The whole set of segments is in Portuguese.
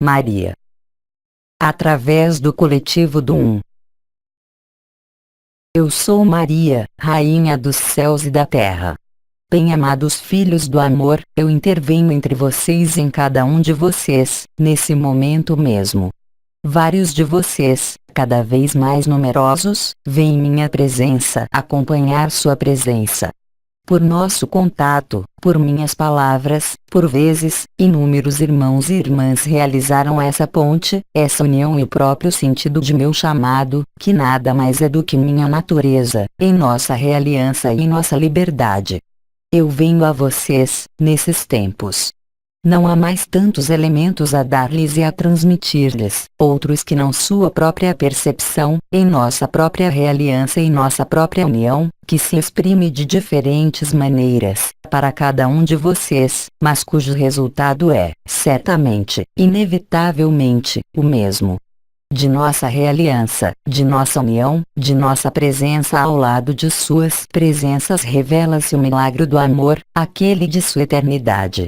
Maria. Através do coletivo do Um. Eu sou Maria, Rainha dos céus e da terra. Bem-amados filhos do amor, eu intervenho entre vocês e em cada um de vocês, nesse momento mesmo. Vários de vocês, cada vez mais numerosos, vêm em minha presença acompanhar sua presença. Por nosso contato, por minhas palavras, por vezes, inúmeros irmãos e irmãs realizaram essa ponte, essa união e o próprio sentido de meu chamado, que nada mais é do que minha natureza, em nossa realiança e em nossa liberdade. Eu venho a vocês, nesses tempos. Não há mais tantos elementos a dar-lhes e a transmitir-lhes, outros que não sua própria percepção, em nossa própria realiança e nossa própria união, que se exprime de diferentes maneiras, para cada um de vocês, mas cujo resultado é, certamente, inevitavelmente, o mesmo. De nossa realiança, de nossa união, de nossa presença ao lado de suas presenças revela-se o milagre do amor, aquele de sua eternidade.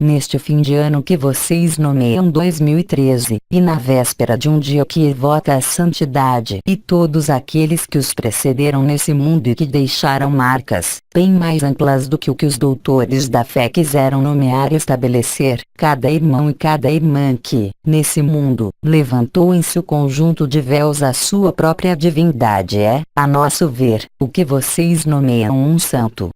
Neste fim de ano que vocês nomeiam 2013, e na véspera de um dia que evoca a santidade e todos aqueles que os precederam nesse mundo e que deixaram marcas, bem mais amplas do que o que os doutores da fé quiseram nomear e estabelecer, cada irmão e cada irmã que, nesse mundo, levantou em seu conjunto de véus a sua própria divindade é, a nosso ver, o que vocês nomeiam um santo.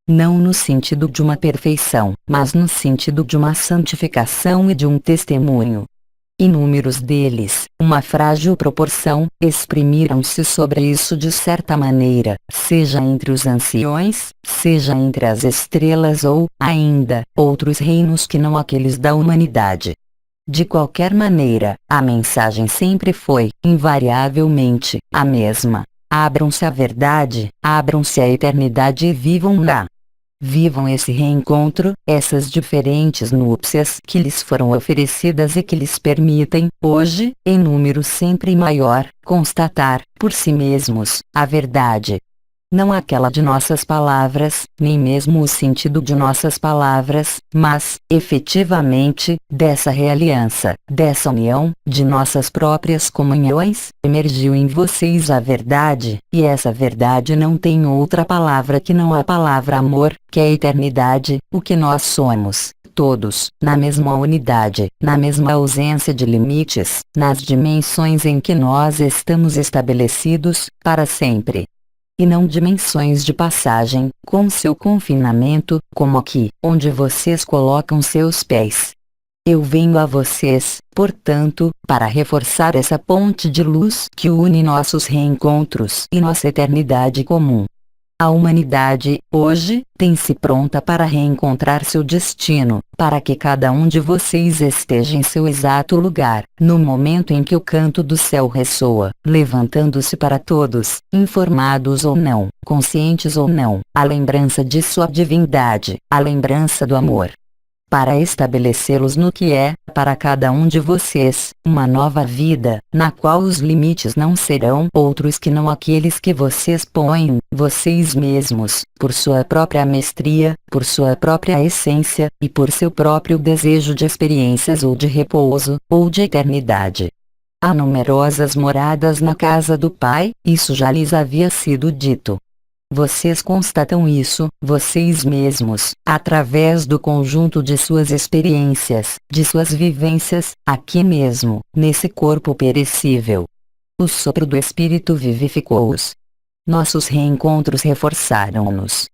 Não no sentido de uma perfeição, mas no sentido de uma santificação e de um testemunho. Inúmeros deles, uma frágil proporção, exprimiram-se sobre isso de certa maneira, seja entre os anciões, seja entre as estrelas ou, ainda, outros reinos que não aqueles da humanidade. De qualquer maneira, a mensagem sempre foi, invariavelmente, a mesma. Abram-se à verdade, abram-se à eternidade e vivam-na. Vivam esse reencontro, essas diferentes núpcias que lhes foram oferecidas e que lhes permitem, hoje, em número sempre maior, constatar, por si mesmos, a verdade. Não aquela de nossas palavras, nem mesmo o sentido de nossas palavras, mas, efetivamente, dessa realiança, dessa união, de nossas próprias comunhões, emergiu em vocês a verdade, e essa verdade não tem outra palavra que não a palavra amor, que é a eternidade, o que nós somos, todos, na mesma unidade, na mesma ausência de limites, nas dimensões em que nós estamos estabelecidos, para sempre. E não dimensões de passagem, com seu confinamento, como aqui, onde vocês colocam seus pés. Eu venho a vocês, portanto, para reforçar essa ponte de luz que une nossos reencontros e nossa eternidade comum. A humanidade, hoje, tem-se pronta para reencontrar seu destino, para que cada um de vocês esteja em seu exato lugar, no momento em que o canto do céu ressoa, levantando-se para todos, informados ou não, conscientes ou não, a lembrança de sua divindade, a lembrança do amor. Para estabelecê-los no que é, para cada um de vocês, uma nova vida, na qual os limites não serão outros que não aqueles que vocês põem, vocês mesmos, por sua própria mestria, por sua própria essência, e por seu próprio desejo de experiências ou de repouso, ou de eternidade. Há numerosas moradas na casa do Pai, isso já lhes havia sido dito. Vocês constatam isso, vocês mesmos, através do conjunto de suas experiências, de suas vivências, aqui mesmo, nesse corpo perecível. O sopro do Espírito vivificou-os. Nossos reencontros reforçaram-nos.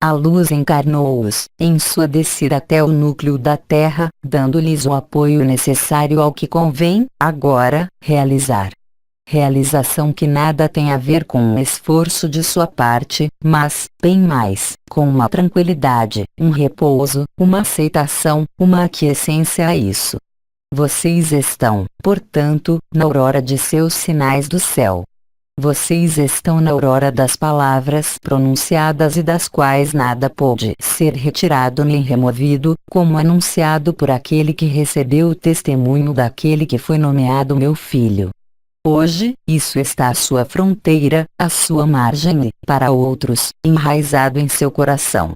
A luz encarnou-os, em sua descida até o núcleo da Terra, dando-lhes o apoio necessário ao que convém, agora, realizar. Realização que nada tem a ver com um esforço de sua parte, mas, bem mais, com uma tranquilidade, um repouso, uma aceitação, uma aquiescência a isso. Vocês estão, portanto, na aurora de seus sinais do céu. Vocês estão na aurora das palavras pronunciadas e das quais nada pôde ser retirado nem removido, como anunciado por aquele que recebeu o testemunho daquele que foi nomeado meu filho. Hoje, isso está à sua fronteira, à sua margem e, para outros, enraizado em seu coração.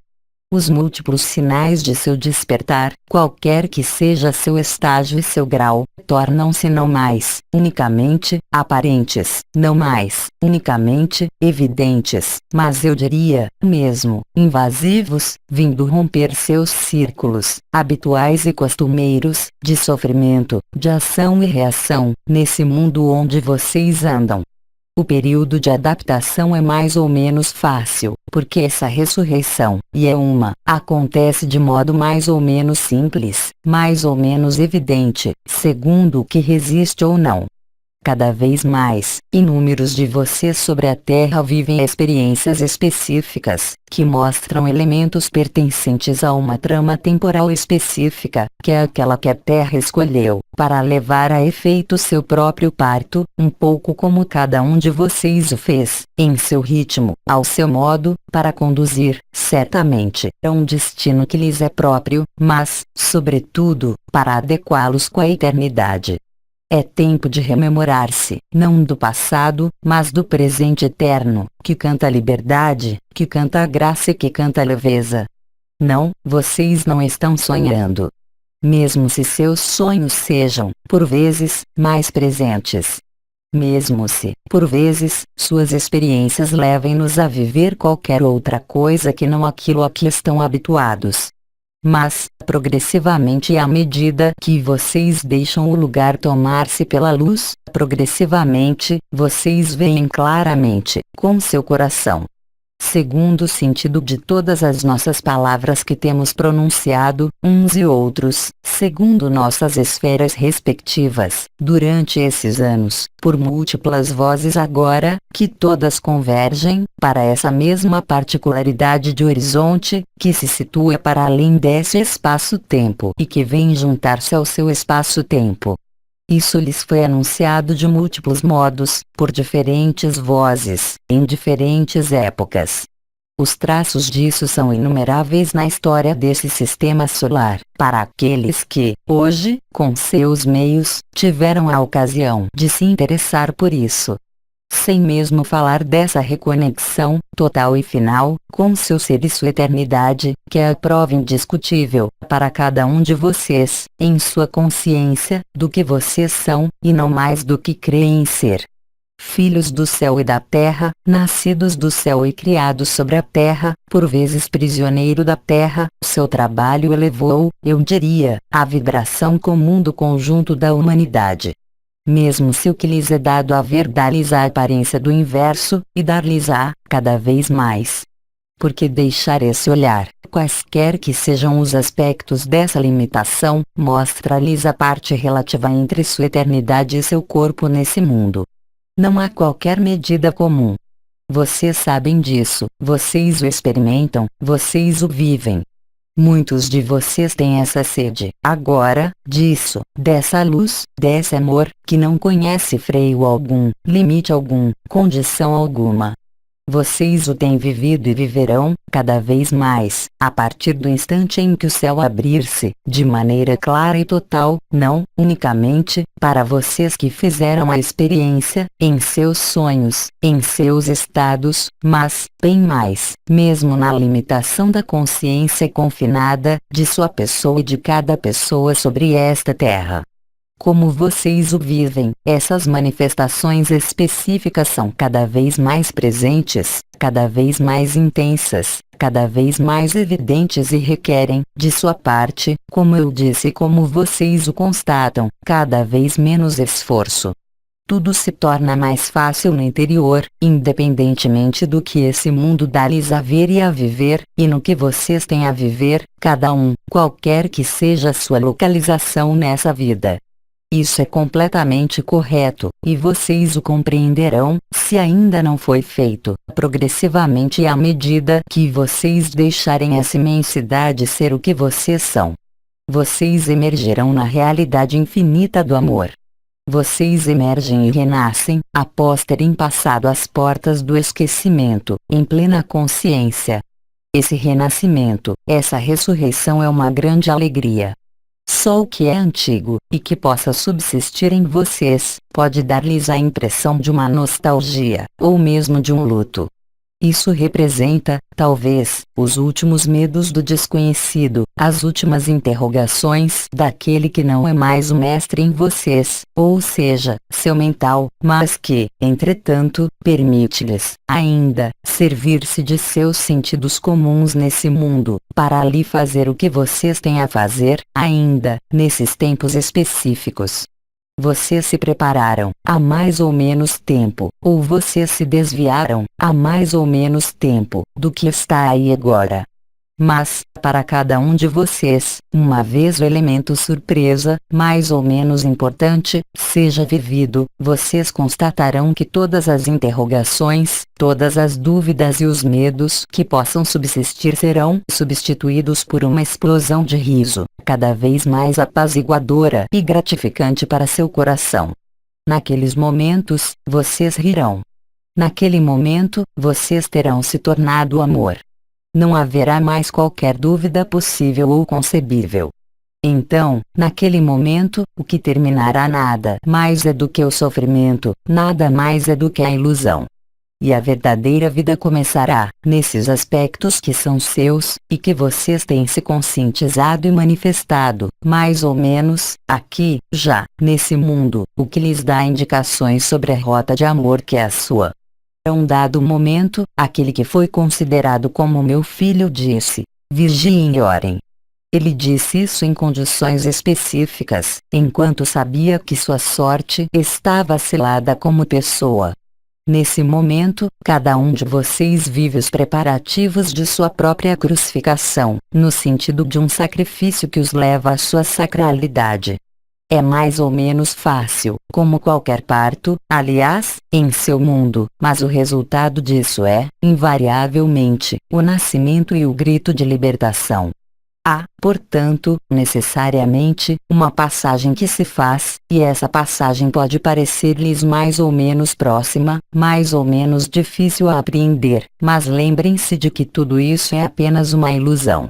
Os múltiplos sinais de seu despertar, qualquer que seja seu estágio e seu grau, tornam-se não mais, unicamente, aparentes, não mais, unicamente, evidentes, mas eu diria, mesmo, invasivos, vindo romper seus círculos, habituais e costumeiros, de sofrimento, de ação e reação, nesse mundo onde vocês andam. O período de adaptação é mais ou menos fácil, porque essa ressurreição, e é uma, acontece de modo mais ou menos simples, mais ou menos evidente, segundo o que resiste ou não. Cada vez mais, inúmeros de vocês sobre a Terra vivem experiências específicas, que mostram elementos pertencentes a uma trama temporal específica, que é aquela que a Terra escolheu, para levar a efeito seu próprio parto, um pouco como cada um de vocês o fez, em seu ritmo, ao seu modo, para conduzir, certamente, a um destino que lhes é próprio, mas, sobretudo, para adequá-los com a eternidade. É tempo de rememorar-se, não do passado, mas do presente eterno, que canta a liberdade, que canta a graça e que canta a leveza. Não, vocês não estão sonhando. Mesmo se seus sonhos sejam, por vezes, mais presentes. Mesmo se, por vezes, suas experiências levem-nos a viver qualquer outra coisa que não aquilo a que estão habituados. Mas, progressivamente e à medida que vocês deixam o lugar tomar-se pela luz, progressivamente, vocês veem claramente, com seu coração. Segundo o sentido de todas as nossas palavras que temos pronunciado, uns e outros, segundo nossas esferas respectivas, durante esses anos, por múltiplas vozes agora, que todas convergem, para essa mesma particularidade de horizonte, que se situa para além desse espaço-tempo e que vem juntar-se ao seu espaço-tempo. Isso lhes foi anunciado de múltiplos modos, por diferentes vozes, em diferentes épocas. Os traços disso são inumeráveis na história desse sistema solar, para aqueles que, hoje, com seus meios, tiveram a ocasião de se interessar por isso. Sem mesmo falar dessa reconexão, total e final, com seu ser e sua eternidade, que é a prova indiscutível, para cada um de vocês, em sua consciência, do que vocês são, e não mais do que creem ser. Filhos do céu e da terra, nascidos do céu e criados sobre a terra, por vezes prisioneiro da terra, seu trabalho elevou, eu diria, a vibração comum do conjunto da humanidade. Mesmo se o que lhes é dado a ver dá-lhes a aparência do inverso, e dar-lhes-á, cada vez mais. Porque deixar esse olhar, quaisquer que sejam os aspectos dessa limitação, mostra-lhes a parte relativa entre sua eternidade e seu corpo nesse mundo. Não há qualquer medida comum. Vocês sabem disso, vocês o experimentam, vocês o vivem. Muitos de vocês têm essa sede, agora, disso, dessa luz, desse amor, que não conhece freio algum, limite algum, condição alguma. Vocês o têm vivido e viverão, cada vez mais, a partir do instante em que o céu abrir-se, de maneira clara e total, não, unicamente, para vocês que fizeram a experiência, em seus sonhos, em seus estados, mas, bem mais, mesmo na limitação da consciência confinada, de sua pessoa e de cada pessoa sobre esta terra. Como vocês o vivem, essas manifestações específicas são cada vez mais presentes, cada vez mais intensas, cada vez mais evidentes e requerem, de sua parte, como eu disse e como vocês o constatam, cada vez menos esforço. Tudo se torna mais fácil no interior, independentemente do que esse mundo dá-lhes a ver e a viver, e no que vocês têm a viver, cada um, qualquer que seja a sua localização nessa vida. Isso é completamente correto, e vocês o compreenderão, se ainda não foi feito, progressivamente e à medida que vocês deixarem essa imensidade ser o que vocês são. Vocês emergerão na realidade infinita do amor. Vocês emergem e renascem, após terem passado as portas do esquecimento, em plena consciência. Esse renascimento, essa ressurreição é uma grande alegria. Só o que é antigo, e que possa subsistir em vocês, pode dar-lhes a impressão de uma nostalgia, ou mesmo de um luto. Isso representa, talvez, os últimos medos do desconhecido, as últimas interrogações daquele que não é mais o mestre em vocês, ou seja, seu mental, mas que, entretanto, permite-lhes, ainda, servir-se de seus sentidos comuns nesse mundo, para ali fazer o que vocês têm a fazer, ainda, nesses tempos específicos. Vocês se prepararam há mais ou menos tempo, ou vocês se desviaram há mais ou menos tempo do que está aí agora. Mas, para cada um de vocês, uma vez o elemento surpresa, mais ou menos importante, seja vivido, vocês constatarão que todas as interrogações, todas as dúvidas e os medos que possam subsistir serão substituídos por uma explosão de riso, cada vez mais apaziguadora e gratificante para seu coração. Naqueles momentos, vocês rirão. Naquele momento, vocês terão se tornado amor. Não haverá mais qualquer dúvida possível ou concebível. Então, naquele momento, o que terminará nada mais é do que o sofrimento, nada mais é do que a ilusão. E a verdadeira vida começará, nesses aspectos que são seus, e que vocês têm se conscientizado e manifestado, mais ou menos, aqui, já, nesse mundo, o que lhes dá indicações sobre a rota de amor que é a sua. A um dado momento, aquele que foi considerado como meu filho disse: vigiem e orem. Ele disse isso em condições específicas, enquanto sabia que sua sorte estava selada como pessoa. Nesse momento, cada um de vocês vive os preparativos de sua própria crucificação, no sentido de um sacrifício que os leva à sua sacralidade. É mais ou menos fácil, como qualquer parto, aliás, em seu mundo, mas o resultado disso é, invariavelmente, o nascimento e o grito de libertação. Há, portanto, necessariamente, uma passagem que se faz, e essa passagem pode parecer-lhes mais ou menos próxima, mais ou menos difícil a apreender, mas lembrem-se de que tudo isso é apenas uma ilusão.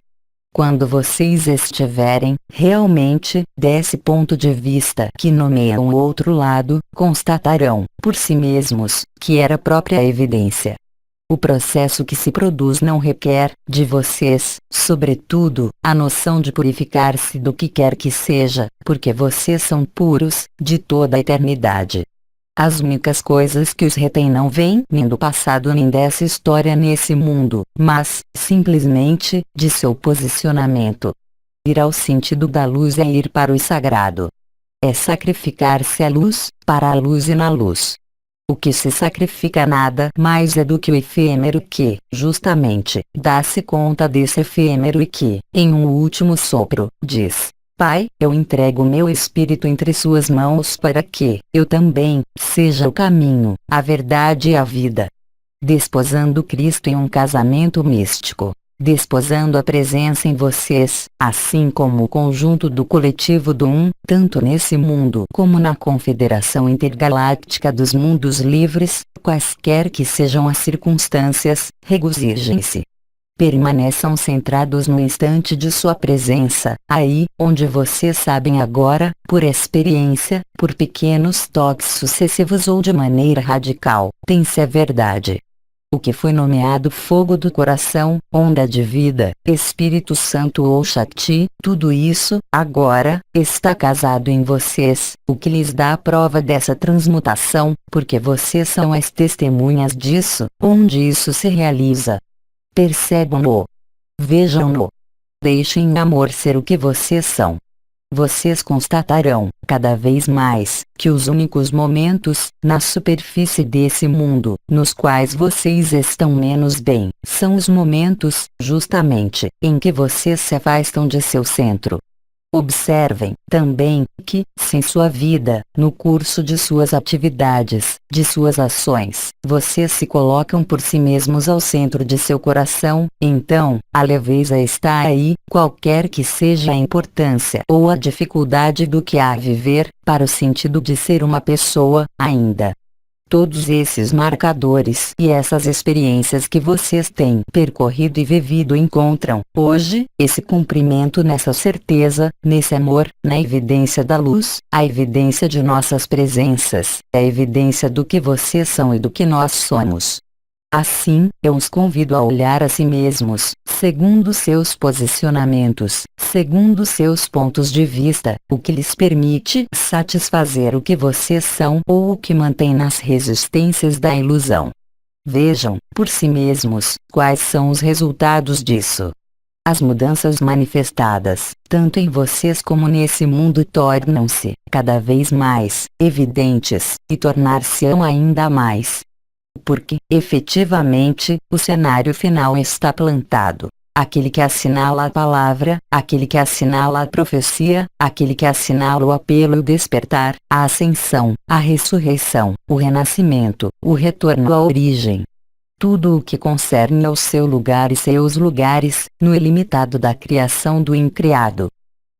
Quando vocês estiverem, realmente, desse ponto de vista que nomeiam o outro lado, constatarão, por si mesmos, que era a própria evidência. O processo que se produz não requer, de vocês, sobretudo, a noção de purificar-se do que quer que seja, porque vocês são puros, de toda a eternidade. As únicas coisas que os retêm não vêm nem do passado nem dessa história nesse mundo, mas, simplesmente, de seu posicionamento. Ir ao sentido da luz é ir para o sagrado. É sacrificar-se à luz, para a luz e na luz. O que se sacrifica nada mais é do que o efêmero que, justamente, dá-se conta desse efêmero e que, em um último sopro, diz: Pai, eu entrego meu espírito entre suas mãos para que, eu também, seja o caminho, a verdade e a vida. Desposando Cristo em um casamento místico. Desposando a presença em vocês, assim como o conjunto do coletivo do tanto nesse mundo como na Confederação Intergaláctica dos Mundos Livres, quaisquer que sejam as circunstâncias, regozijem-se. Permaneçam centrados no instante de sua presença, aí, onde vocês sabem agora, por experiência, por pequenos toques sucessivos ou de maneira radical, tem-se a verdade. O que foi nomeado fogo do coração, onda de vida, Espírito Santo ou Shakti, tudo isso, agora, está casado em vocês, o que lhes dá a prova dessa transmutação, porque vocês são as testemunhas disso, onde isso se realiza. Percebam-no. Vejam-no. Deixem o amor ser o que vocês são. Vocês constatarão, cada vez mais, que os únicos momentos, na superfície desse mundo, nos quais vocês estão menos bem, são os momentos, justamente, em que vocês se afastam de seu centro. Observem, também, que, sem sua vida, no curso de suas atividades, de suas ações, vocês se colocam por si mesmos ao centro de seu coração, então, a leveza está aí, qualquer que seja a importância ou a dificuldade do que há a viver, para o sentido de ser uma pessoa, ainda. Todos esses marcadores e essas experiências que vocês têm percorrido e vivido encontram, hoje, esse cumprimento nessa certeza, nesse amor, na evidência da luz, a evidência de nossas presenças, a evidência do que vocês são e do que nós somos. Assim, eu os convido a olhar a si mesmos, segundo seus posicionamentos, segundo seus pontos de vista, o que lhes permite satisfazer o que vocês são ou o que mantém nas resistências da ilusão. Vejam, por si mesmos, quais são os resultados disso. As mudanças manifestadas, tanto em vocês como nesse mundo, tornam-se, cada vez mais, evidentes, e tornar-se-ão ainda mais. Porque, efetivamente, o cenário final está plantado. Aquele que assinala a palavra, aquele que assinala a profecia, aquele que assinala o apelo e o despertar, a ascensão, a ressurreição, o renascimento, o retorno à origem. Tudo o que concerne ao seu lugar e seus lugares, no ilimitado da criação do incriado.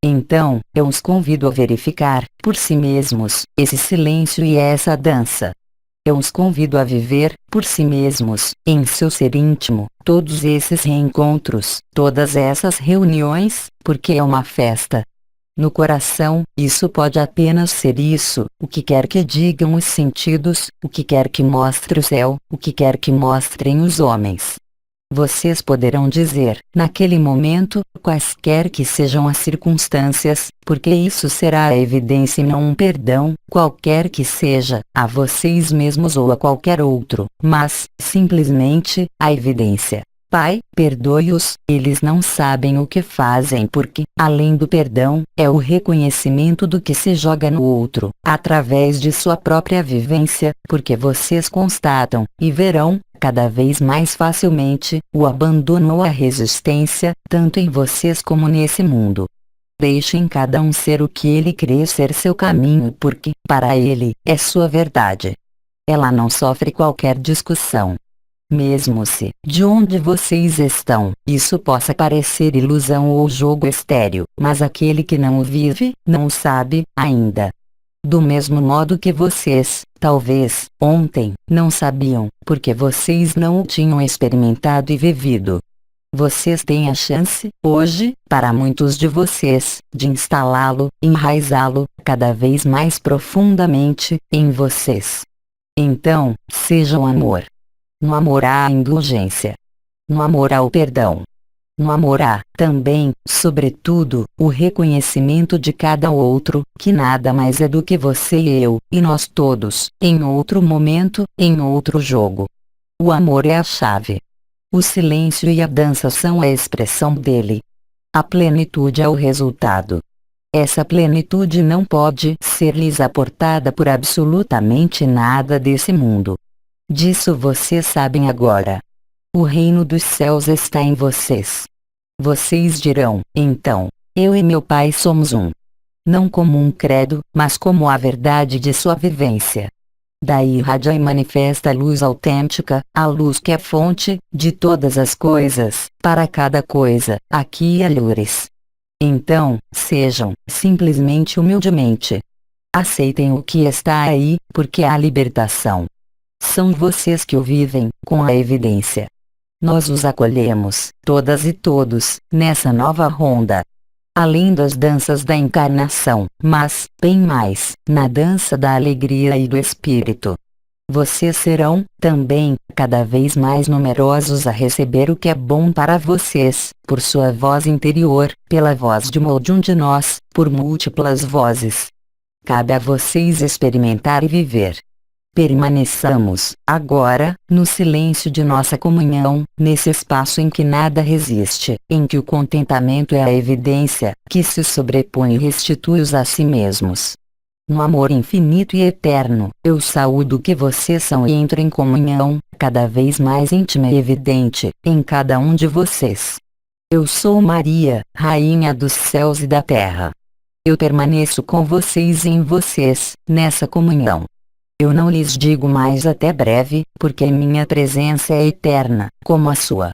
Então, eu os convido a verificar, por si mesmos, esse silêncio e essa dança. Eu os convido a viver, por si mesmos, em seu ser íntimo, todos esses reencontros, todas essas reuniões, porque é uma festa. No coração, isso pode apenas ser isso, o que quer que digam os sentidos, o que quer que mostre o céu, o que quer que mostrem os homens. Vocês poderão dizer, naquele momento, quaisquer que sejam as circunstâncias, porque isso será a evidência e não um perdão, qualquer que seja, a vocês mesmos ou a qualquer outro, mas, simplesmente, a evidência. Pai, perdoe-os, eles não sabem o que fazem porque, além do perdão, é o reconhecimento do que se joga no outro, através de sua própria vivência, porque vocês constatam, e verão, cada vez mais facilmente, o abandono ou a resistência, tanto em vocês como nesse mundo. Deixem cada um ser o que ele crê ser seu caminho porque, para ele, é sua verdade. Ela não sofre qualquer discussão. Mesmo se, de onde vocês estão, isso possa parecer ilusão ou jogo estéril, mas aquele que não o vive, não o sabe, ainda. Do mesmo modo que vocês, talvez, ontem, não sabiam, porque vocês não o tinham experimentado e vivido. Vocês têm a chance, hoje, para muitos de vocês, de instalá-lo, enraizá-lo, cada vez mais profundamente, em vocês. Então, sejam amor. No amor há a indulgência. No amor há o perdão. No amor há, também, sobretudo, o reconhecimento de cada outro, que nada mais é do que você e eu, e nós todos, em outro momento, em outro jogo. O amor é a chave. O silêncio e a dança são a expressão dele. A plenitude é o resultado. Essa plenitude não pode ser-lhes aportada por absolutamente nada desse mundo. Disso vocês sabem agora. O reino dos céus está em vocês. Vocês dirão, então, eu e meu Pai somos um. Não como um credo, mas como a verdade de sua vivência. Daí irradia e manifesta a luz autêntica, a luz que é fonte, de todas as coisas, para cada coisa, aqui e alhures. Então, sejam, simplesmente humildemente. Aceitem o que está aí, porque há libertação. São vocês que o vivem, com a evidência. Nós os acolhemos, todas e todos, nessa nova ronda. Além das danças da encarnação, mas, bem mais, na dança da alegria e do espírito. Vocês serão, também, cada vez mais numerosos a receber o que é bom para vocês, por sua voz interior, pela voz de uma ou de um de nós, por múltiplas vozes. Cabe a vocês experimentar e viver. Permaneçamos, agora, no silêncio de nossa comunhão, nesse espaço em que nada resiste, em que o contentamento é a evidência, que se sobrepõe e restitui-os a si mesmos. No amor infinito e eterno, eu saúdo o que vocês são e entro em comunhão, cada vez mais íntima e evidente, em cada um de vocês. Eu sou Maria, Rainha dos céus e da terra. Eu permaneço com vocês e em vocês, nessa comunhão. Eu não lhes digo mais até breve, porque minha presença é eterna, como a sua.